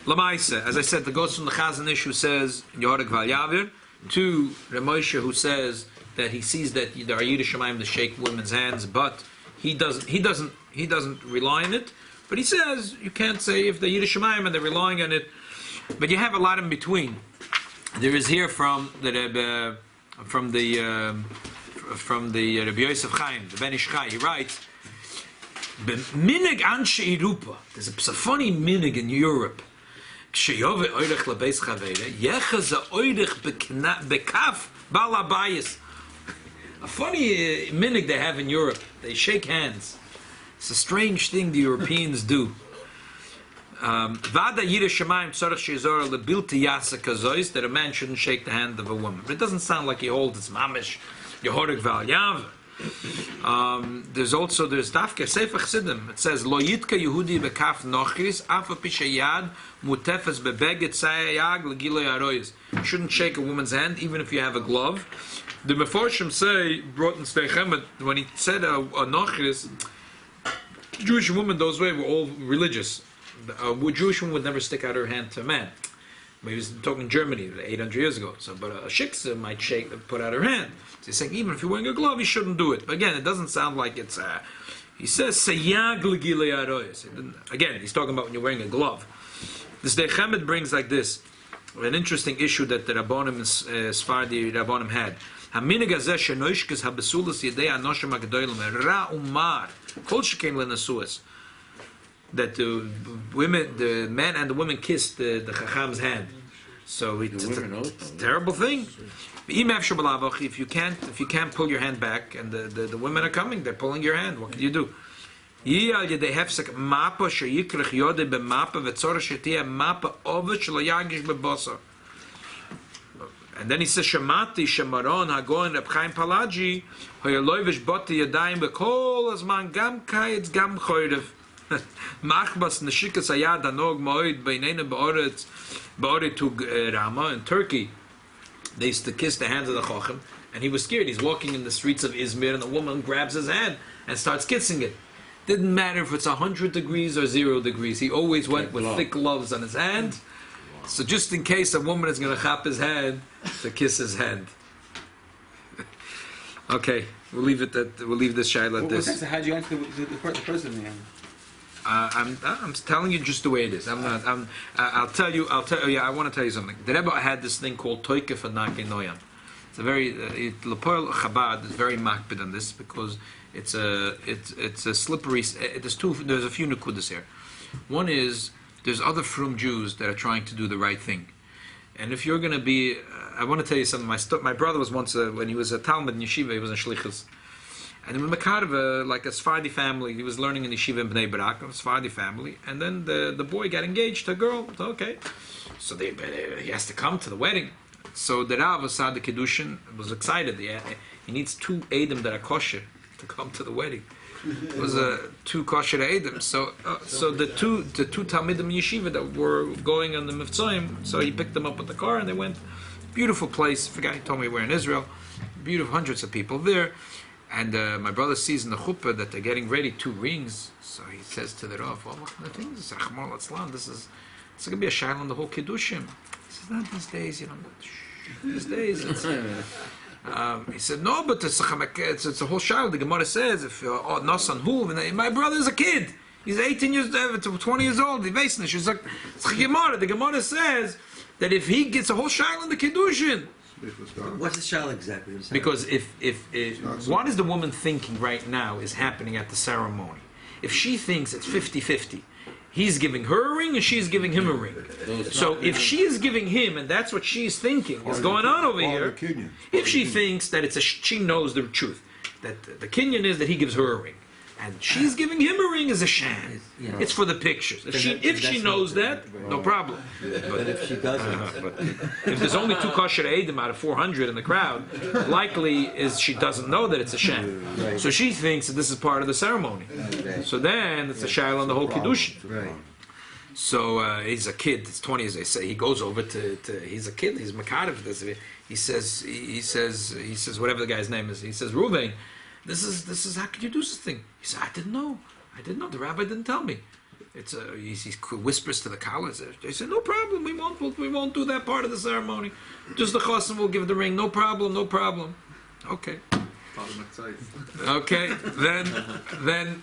Lamaisa, as I said, the goes from the Chazan Ish who says Yorik Val Yavir to Ramosha who says that he sees that there are Yiddish Shemaim to shake women's hands, but he doesn't rely on it. But he says you can't say if the Yiddish Shemaim and they're relying on it. But you have a lot in between. There is here from the Rabbi Yosef Chaim, the Ben Ish Chai. He writes, "Minig anshe Irupa." There's a funny minig in Europe. Ksheyove oirich lebeis chavere yechaz oirich bekaf balabayis. A funny minig they have in Europe. They shake hands. It's a strange thing the Europeans do. Vada Yiddish Shemaim Tzorach Shezor Lebilti Yasa Kazois, that a man shouldn't shake the hand of a woman. But it doesn't sound like he holds its mamish Yehorik Val Yav. There's Dafke Sefer Chassidim. It says Lo Yitka Yehudi Bekaf Nochris Afa Pishayad Mutefes Bebeget Sayag Legiloi Aroyes. You shouldn't shake a woman's hand even if you have a glove. The Meforshim say, brought in Steichemet, when he said a Nochris, Jewish women those way were all religious. A Jewish woman would never stick out her hand to a man. He was talking Germany 800 years ago. So, but a shiksa might put out her hand. So he's saying even if you're wearing a glove, you shouldn't do it. But again, it doesn't sound like it's. He says sayag legilei aroyos. Again, he's talking about when you're wearing a glove. This Dechemet brings like this, an interesting issue that the Rabbonim Sfardi Rabbonim had. Haminig hazeh shenoishkes habesulas yedei anoshim hagdolim ra umar kol shekein lenasuas. That the man and the woman kissed the Chacham's hand. So it's a terrible thing. If you can't pull your hand back and the women are coming, they're pulling your hand, what can you do? And then he says, Shemati Shemaron Hagoin Reb Chaim Palaji Hoyalovish Boti Yadayim Bekol Azman Gam Kayetz Gam Choyrev Machbas Neshikas Ayad Hanog Moed Beinene Beoret to Rama in Turkey. They used to kiss the hands of the Chochem, and he was scared. He's walking in the streets of Izmir, and a woman grabs his hand and starts kissing it. Didn't matter if it's 100 degrees or 0 degrees. He always went with thick gloves on his hand. So just in case a woman is going to chop his hand, to kiss his hand. Okay, we'll leave it at. We'll leave this shayla at this. How do you answer the person in the end? I'm telling you just the way it is. I'll tell you. Yeah, I want to tell you something. The Rebbe had this thing called Toikef and Nake Noyam. It's a very Lepoil Chabad is very makbid on this because it's a slippery. There's a few nukudas here. One is there's other frum Jews that are trying to do the right thing, and if you're going to be, I want to tell you something. My brother was once when he was a Talmud in yeshiva, he was in shlichus, and in Mekarva, like a Sephardi family, he was learning in yeshiva in Bnei Brak, a Sephardi family, and then the boy got engaged to a girl. Okay, so he has to come to the wedding. So the Rav Asad the Kiddushin was excited. He needs 2 Edom that are kosher to come to the wedding. It was 2 kosher Edom. So the two Talmidim yeshiva that were going on the Mivtzoyim, so he picked them up with the car and they went. Beautiful place. I forgot, he told me we're in Israel. Beautiful, hundreds of people there. And my brother sees in the chuppah that they're getting ready 2 rings. So he says to the Rav, "Well, the thing is, this is going to be a shaila on the whole Kiddushim." He says, "Not these days, these days." He said, "No, but it's a whole shaila. The Gemara says, if Nasan Huv, my brother is a kid. He's 18 years, 20 years old. She's like, it's Gemara. The Gemara says that if he gets a whole shaila in the Kiddushin." What's the shaila exactly? Because if what is the woman thinking right now is happening at the ceremony? If she thinks it's 50-50, he's giving her a ring and she's giving him a ring. So if she is giving him, and that's what she's thinking is going on over here, if she thinks that she knows the truth, that the kinyan is that he gives her a ring, and she's giving him a ring is a sham. It's for the pictures. If she knows that, no problem. But if she doesn't, but if there's only 2 kosher eidim out of 400 in the crowd, likely is she doesn't know that it's a sham. Right. So she thinks that this is part of the ceremony. So then it's a shaila on the whole kiddush. Right. So he's a kid. It's 20, as they say. He goes over to he's a kid. He's makarev. He says whatever the guy's name is. He says, Ruvain, this is how could you do this thing? He said, I didn't know. The rabbi didn't tell me. He whispers to the college. They said, no problem. We won't do that part of the ceremony. Just the chosim will give the ring. No problem. Okay. Okay. Then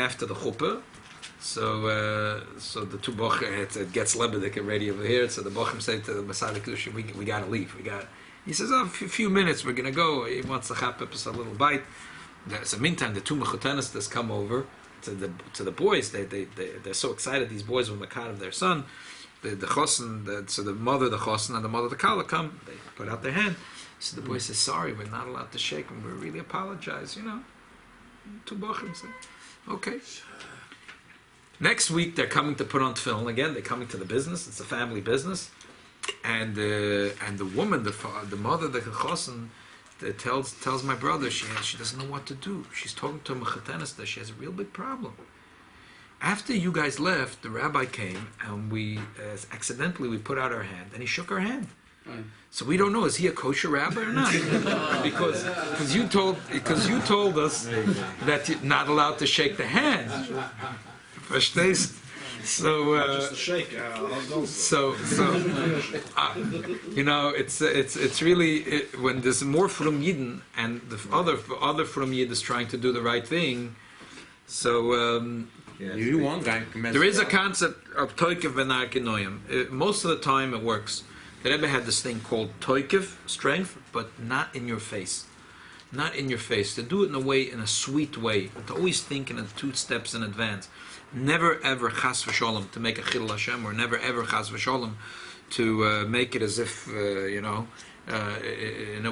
after the chuppah, so the 2 bochim, it gets lebedik ready over here. So the bochim say to the Masada Kedushin, we got to leave. He says, a few minutes, we're going to go. He wants to chap up a little bite. So meantime, the 2 mechutenistas come over to the boys. They're so excited. These boys were makar of their son. The chosen, so the mother, the chosen, and the mother, the kala come. They put out their hand. So the boy says, sorry, we're not allowed to shake him. We really apologize, 2 bochim say, okay. Next week, they're coming to put on tefillin again. They're coming to the business. It's a family business. And the woman, the mother, the chosen, tells my brother she doesn't know what to do. She's talking to a mechatenista. She has a real big problem. After you guys left, the rabbi came and we accidentally put out our hand and he shook our hand. So we don't know, is he a kosher rabbi or not? because you told us that you're not allowed to shake the hand. Verstehst? So Just a shake. It's really when there's more from Yidden and the other from Yid is trying to do the right thing. So You want guy. there is a concept of toikev v'narkinoyim. Most of the time it works. The Rebbe had this thing called toikev, strength, but not in your face. Not in your face. To do it in a sweet way. To always think in 2 steps in advance. Never ever chas v'sholem to make a chilul Hashem, or never ever chas v'sholem to make it as if in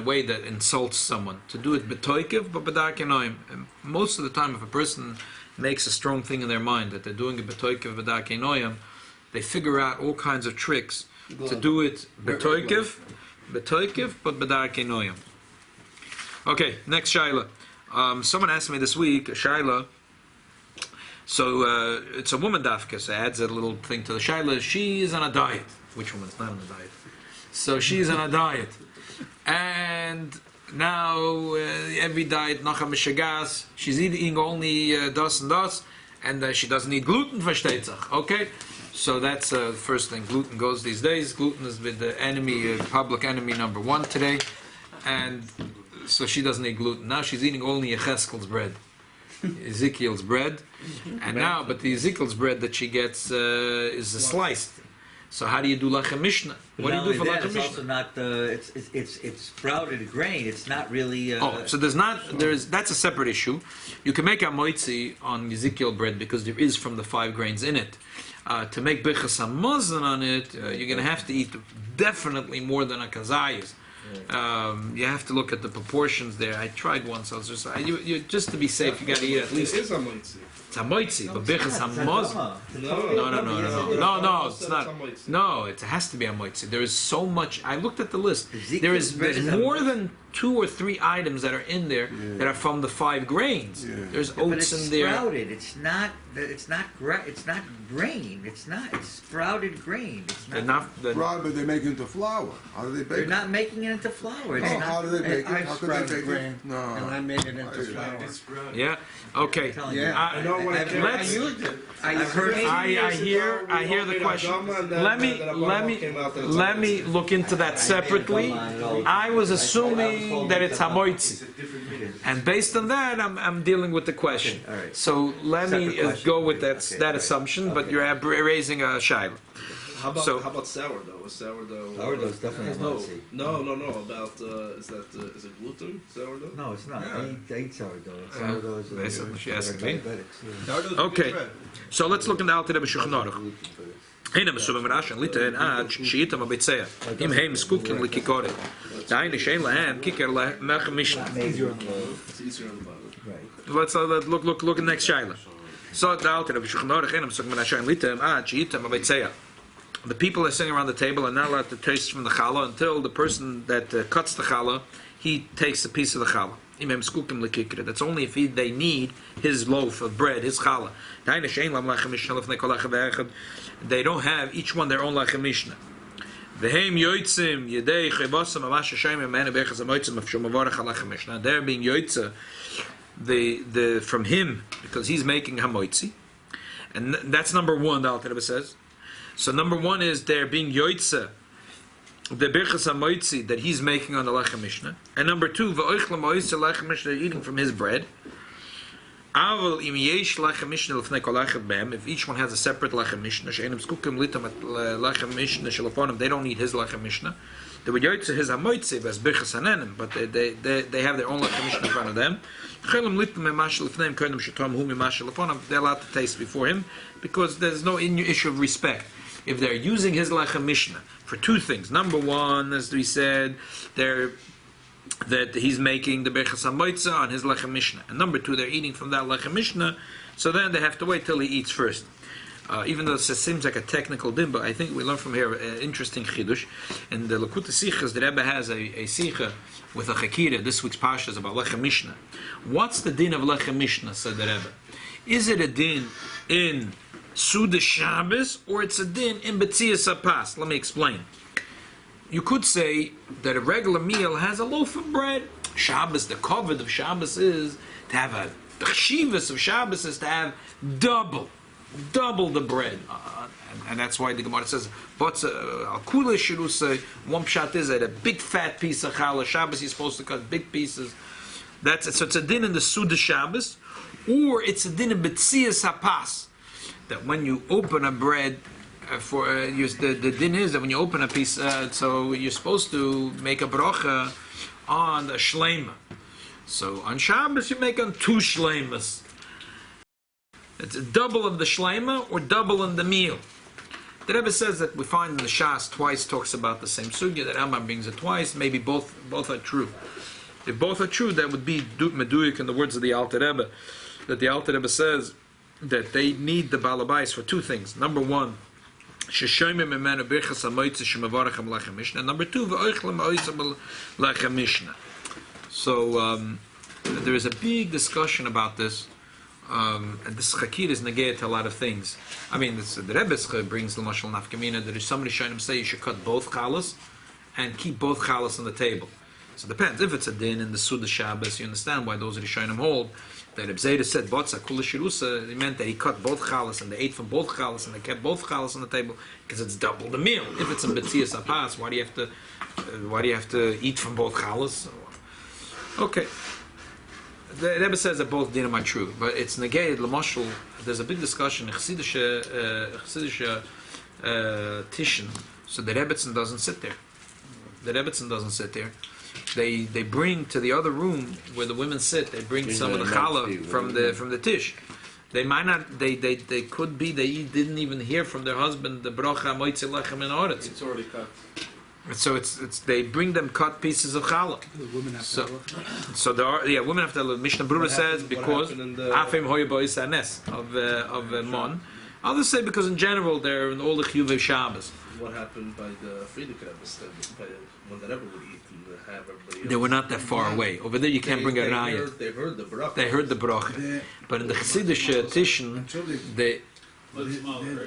a way that insults someone. To do it b'toikev but b'darkenoim. Most of the time, if a person makes a strong thing in their mind that they're doing it b'toikev b'darkenoim, they figure out all kinds of tricks to do it b'toikev but b'darkenoim. Okay, next shaila. Someone asked me this week a shaila. So it's a woman dafka, so adds a little thing to the shaila. She is on a diet. Which woman is not on a diet? So she's on a diet. And now every diet, nacham mishagas, she's eating only das and das, and she doesn't eat gluten, versteht sich. Okay? So that's the first thing. Gluten goes these days. Gluten is with the enemy, public enemy number 1 today. And so she doesn't eat gluten. Now she's eating only Yecheskel's bread. Ezekiel's bread, and now, but the Ezekiel's bread that she gets is sliced. So how do you do lechem mishnah? What do you do for lechem It's mishnah? also not. It's sprouted grain. It's not really. So that's a separate issue. You can make a moitzi on Ezekiel bread because there is from the 5 grains in it. To make birchas hamazon on it, you're going to have to eat definitely more than a kazayas. You have to look at the proportions there. I tried once. I was just to be safe, you got to eat at least. It is a moitzi. It's a moitzi, but birchas hamazon. No, it's not. No, it has to be a moitzi. There is so much. I looked at the list. There's more than 2 or 3 items that are in there that are from the 5 grains. There's oats in there. Sprouted. It's not grain. It's sprouted grain. It's not. Right, but they make it into flour. How do they bake They're it? not making it into flour. It's not. How do they bake it? I How could they sprouted bake grain, it? No. and I made it into flour. Yeah. Okay. Yeah. I know when Let's- I used it. I've heard. I hear the question. Let me look into that separately. I was assuming that it's hamoitzi, and based on that, I'm dealing with the question. Okay, all right. So let me go with that assumption. But you're raising a shayla. How about sourdough? Is sourdough? Sourdough is definitely healthy. No. About is it gluten? Sourdough? No, it's not. I eat sourdough. Sourdough is Basically, she asked me. diabetics. Okay. So let's look in the Alter Rebbe Shulchan Aruch. הנה מסובים רש"י ליטן עד שאיתם הביצע אם הם זקוקים לכיכורת דהיינו שאין להם כיכר לחם משנה. It's easier on the bottom. Let's look at the next shayla. So the Alter Rebbe Shulchan Aruch הנה מסובים רש"י ליטן עד שאיתם הביצע. The people are sitting around the table are not allowed to taste from the challah until the person that cuts the challah, he takes a piece of the challah. That's only if they need his loaf of bread, his challah. They don't have each one their own lechem mishnah. They're being yoitza from him because he's making hamoitzi, and that's number 1. The Alter Rebbe says. So number 1 is they're being yoitza, the birchas hamoitzi that he's making on the lechem mishnah, and number 2, v'oichle moitzi lechem mishnah, they're eating from his bread. Aval im yesh lechem mishnah lefnei kol echad behem, if each one has a separate lechem mishnah, she'enim zkukim litam at lechem mishnah shelafonim, they don't need his lechem mishnah. They would yoitza his hamoitzi as birchas hanenim, but they have their own lechem mishnah in front of them. Chelim litam emash lefneim kodim shetom hu mimash shelafonim, they're allowed to taste before him because there's no issue of respect. If they're using his lechem mishnah for 2 things, number 1, as we said, that he's making the berachas hamoitza on his lechem mishnah, and number 2, they're eating from that lechem mishnah, so then they have to wait till he eats first. Even though it seems like a technical din, but I think we learn from here an interesting chidush. In the Lakutei Sichos, the Rebbe has a sicha with a chakira. This week's Parsha is about lechem mishnah. What's the din of lechem mishnah? Said the Rebbe. Is it a din in Suda Shabbos, or it's a din in Betzias Apas? Let me explain. You could say that a regular meal has a loaf of bread. Shabbos, the covet of Shabbos is to have the chshivas of Shabbos is to have double the bread. And that's why the Gemara says, what's al kula shirusa, one pshat is that a big fat piece of challah. Shabbos you're supposed to cut big pieces. That's it. So it's a din in the Suda Shabbos, or it's a din in Betzias Apas. That when you open a bread, the din is that when you open a piece, so you're supposed to make a bracha on the shleima. So on Shabbos you make on 2 shleimas. It's a double of the shleima or double in the meal. The Rebbe says that we find in the Shas twice talks about the same sugya, that Rambam brings it twice. Maybe both are true. If both are true, that would be meduyik in the words of the Alter Rebbe, that the Alter Rebbe says that they need the balabais for 2 things. Number 1, and number 2, so there is a big discussion about this, and this chakir is negated to a lot of things. I mean, the Rebbe brings the mashal nafkamina that if somebody shayim say you should cut both chalas and keep both chalas on the table. So it depends. If it's a din in the Suda Shabbos, you understand why those Rishonim hold that Reb Zayda said Botza Kula Shirusa. He meant that he cut both chalas and they ate from both chalas and they kept both chalas on the table because it's double the meal. If it's in Betzias Apas, why do you have to eat from both chalas? Okay. The Rebbe says that both dinim are true, but it's negated. L'mashal, there's a big discussion. Chassidische Tishon, so the Rebbetzin doesn't sit there. The Rebbetzin doesn't sit there. They bring to the other room where the women sit. They bring some of the challah from the tish. They might not. They could be. They didn't even hear from their husband the bracha moitze lechem in oretz. It's already cut. So it's they bring them cut pieces of challah. The women have So- to So there are women have to. Mishnah Brura says because happened in the- afim hoya bois anes of mon. Others say because in general they're in all the chiyuvei Shabbos. What happened by the Friedeker when the Rebbe would eat and have everybody They were not that far away. Over there you can't bring a raya. They heard the bracha. They heard the bracha, but in the Chassidish Tishon, Entschuldigung, they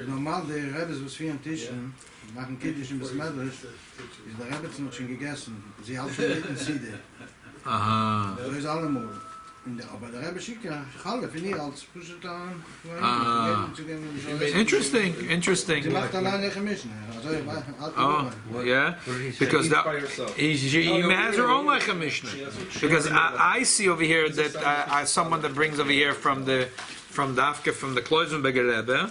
normal der Rebbe was vier Tischen, machen Kiddischen bis Medrisch, ist der Rebbe noch schon gegessen. Sie hat schon mit in Side. aha. So ist allemal. Aber der Rebbe schickt ja, Challe, finde ich, als Pushetan, Interesting, interesting. Sie macht allein nicht Mischen. Oh, yeah, because Eat that, by yourself. she has her own Lechem Mishnah. Because I see over here that someone that brings over here from Dafke, from the Kloisenberger Rebbe,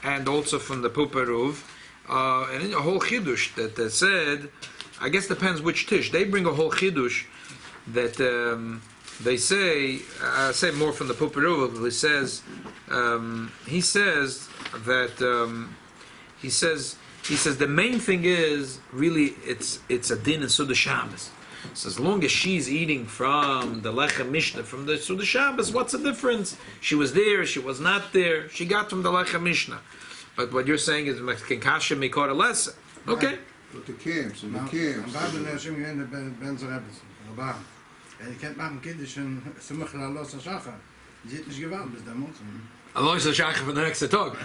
and also from the Puperuv, and a whole Chidush that said, I guess depends which Tish. They bring a whole Chidush that they say more from the Puperuv, who says, he says the main thing is really it's a din in Suda Shabbos. So as long as she's eating from the Lechem Mishnah, from the Suda Shabbos, what's the difference? She was there, she was not there, she got from the Lechem Mishnah. But what you're saying is Kinkasha Mikor Lesser. Okay. With the camps, in the Am camps. Babel der Shem gewinnt der Benzer Rebbe. Rabbi. Er kennt machen Kiddischen, Simach la los Shacha. Sie hat nicht gewartet bis der Mond. Allah is a shach for the next talk.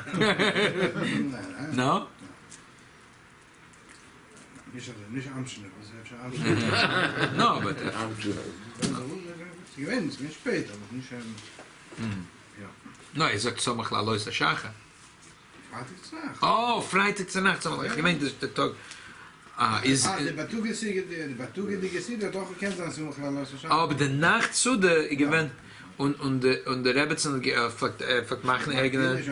No? Nicht Amtschner, was ist ja Amtschner. No, but Sie gewinnt, nicht später, aber nicht no, he sagt Somach la lois a shacha. Freitag zu Nacht. Oh, Freitag zur Nacht. Ich meine, der Tag. Is Der Batuge die Gesieder doch kennt das Simach la los Shacha. aber der Nacht zu der gewinnt und der Rebbetzin fragt machen eigene.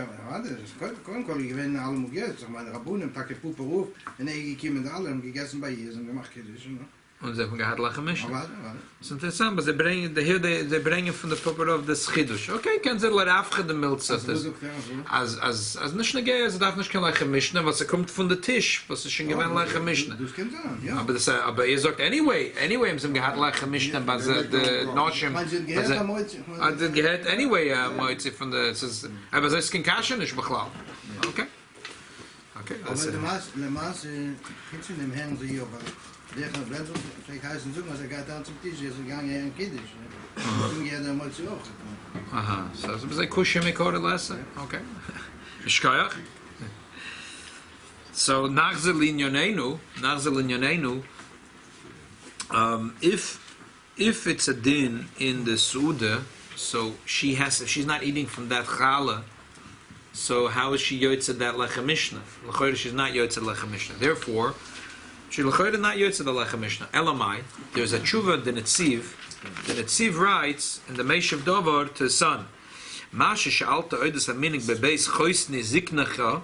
Koin gewinnen alle Mugiert, sag mal, Rabunem, Tage Puperuf, und gekommen alle, haben gegessen bei Jesus und gemacht Kiddischen. Und sie haben gehad lachen mischen. Warte. Das ist interessant, aber sie bringen von der Puppe auf das Chidush. Okay, können sie leider aufgehen, die Milze. Als nicht eine Gehe, sie darf nicht kein Lachen mischen, was kommt von der Tisch, was ist schon gewinn Lachen mischen. Das kennt er, ja. Aber ihr sagt, anyway, haben sie gehad Lachen mischen, aber der Noshim, Man sind gehört am heute. hat sie gehad, anyway, Moitzi von der, aber sie ist kein Kasche nicht, beklau. Okay. Okay, Aber das ist... der Maß, gibt's in dem Herrn so hier, aber der kann Blätter, vielleicht heißen so, als geht dann zum Tisch, ist gegangen hier in Kiddisch. Dann geht er mal zu hoch. Aha, so it's a kushim mikor lesson. Okay. Shkayach. So nachzel inyonenu, if it's a din in the suda, so if she's not eating from that challah, so how is she yotze that lechem mishnah? L'choyre she's not yotze lechem mishnah. Therefore, she l'choyre not yotze the lechem mishnah. Elamai, there's a tshuva the netziv. The netziv writes in the Meishav Dovar to his son, Masha she'alta oides haminig bebeis choisni ziknacha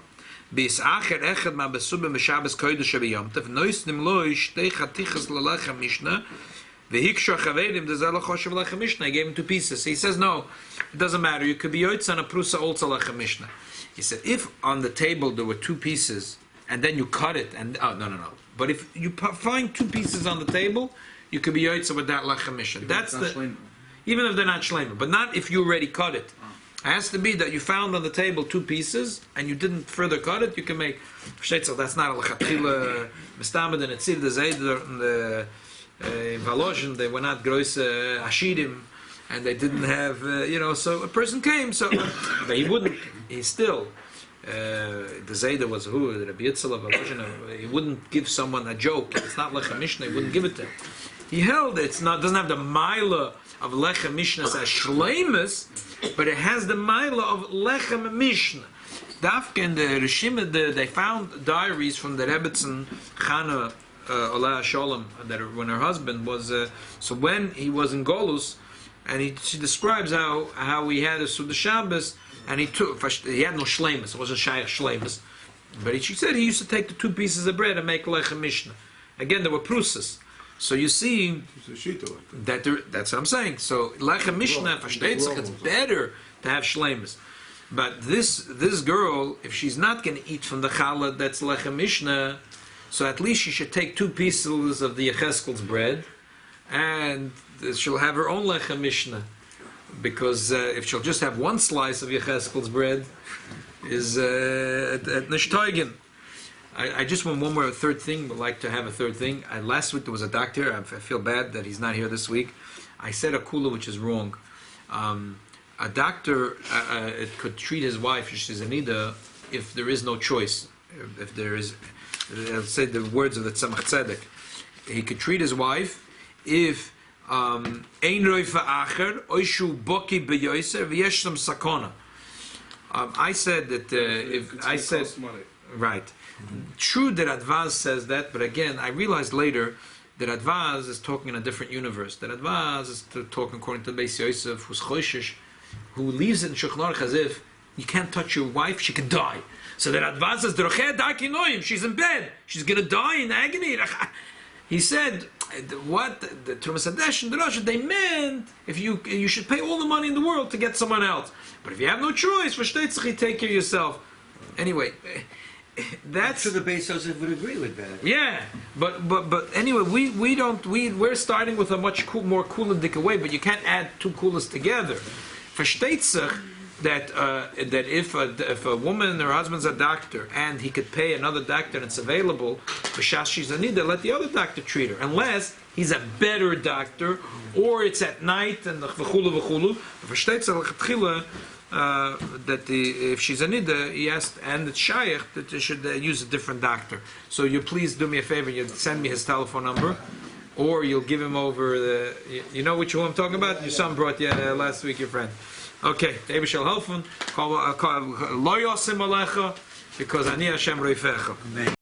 bis acher echad ma besubim b'shabes kodesh b'yomtev noisnim loi shtei chatichas l'lechem mishnah v'hikshu chaverim d'zel l'choshev lechem mishnah. He gave him two pieces. He says, no, it doesn't matter. You could be yotze on a prusa also lechem mishnah. He said, if on the table there were two pieces and then you cut it and no. But if you find two pieces on the table, you could be yotze with that lechem mishnah. That's the even if they're not shleima, but not if you already cut it. It has to be that you found on the table two pieces and you didn't further cut it. You can make shteitzel. That's not a lechatchila mistamad and etzir the zayder and the valoshin. They were not gross ashidim, and they didn't have So a person came, but he wouldn't. He still. The zayder was who the Rabbi Yitzhak valoshin. He wouldn't give someone a joke. It's not lechem mishnah. He wouldn't give it to him. He held it. Doesn't have the mila of lechem mishnah as shleimus, but it has the mila of lechem mishnah. Dafke and the Rishima, they found diaries from the Rebbetzin Chana Olah Sholem, that when her husband was so when he was in Golus, and she describes how he had a Suda Shabbos, and he had no shleimus. It wasn't shayach shleimus. But she said he used to take the 2 pieces of bread and make lechem mishnah. Again, there were prusas. So you see that that's what I'm saying. So lechem mishnah, versteht sich, it's better to have shleimus. But this girl, if she's not going to eat from the challah that's lechem mishnah, so at least she should take 2 pieces of the Yecheskel's bread, and she'll have her own lechem mishnah. Because if she'll just have 1 slice of Yecheskel's bread, is at Nishteugen. I just want one more third thing. Would like to have a third thing. Last week there was a doctor. I feel bad that he's not here this week. I said a kula which is wrong. A doctor it could treat his wife, she's anida, if there is no choice. If there is, I'll say the words of the Tzemach Tzedek. He could treat his wife if ein roifa acher oishu boki beyoser v'yesh some sakona. I said that if I said right, true that Advaz says that, but again I realized later that Advaz is talking in a different universe. That Advaz is talking according to Beis Yosef, who's choishish, who leaves it in Shulchan Aruch as if you can't touch your wife, she could die. So that Advaz says, she's in bed, she's going to die in agony. He said, what the Tumas Hadesh and the Rosh, they meant if you should pay all the money in the world to get someone else. But if you have no choice, take care of yourself. Anyway, that's I'm sure the Beis Yosef would agree with that. Yeah, but anyway, we're starting with a much more kulandik way, but you can't add 2 kulas together. Versteht sich that if a woman and her husband's a doctor and he could pay another doctor and it's available, b'shas she's anida, let the other doctor treat her, unless he's a better doctor or it's at night and the v'chulu. Versteht sich l'chatchila that if she's anida, he asked, and it's shayach that they should use a different doctor. So you please do me a favor, you send me his telephone number, or you'll give him over the. You know which one I'm talking about? Your son brought you last week, your friend. Okay, David shall help him. Lo yosim alecha, because ani Hashem roifecha.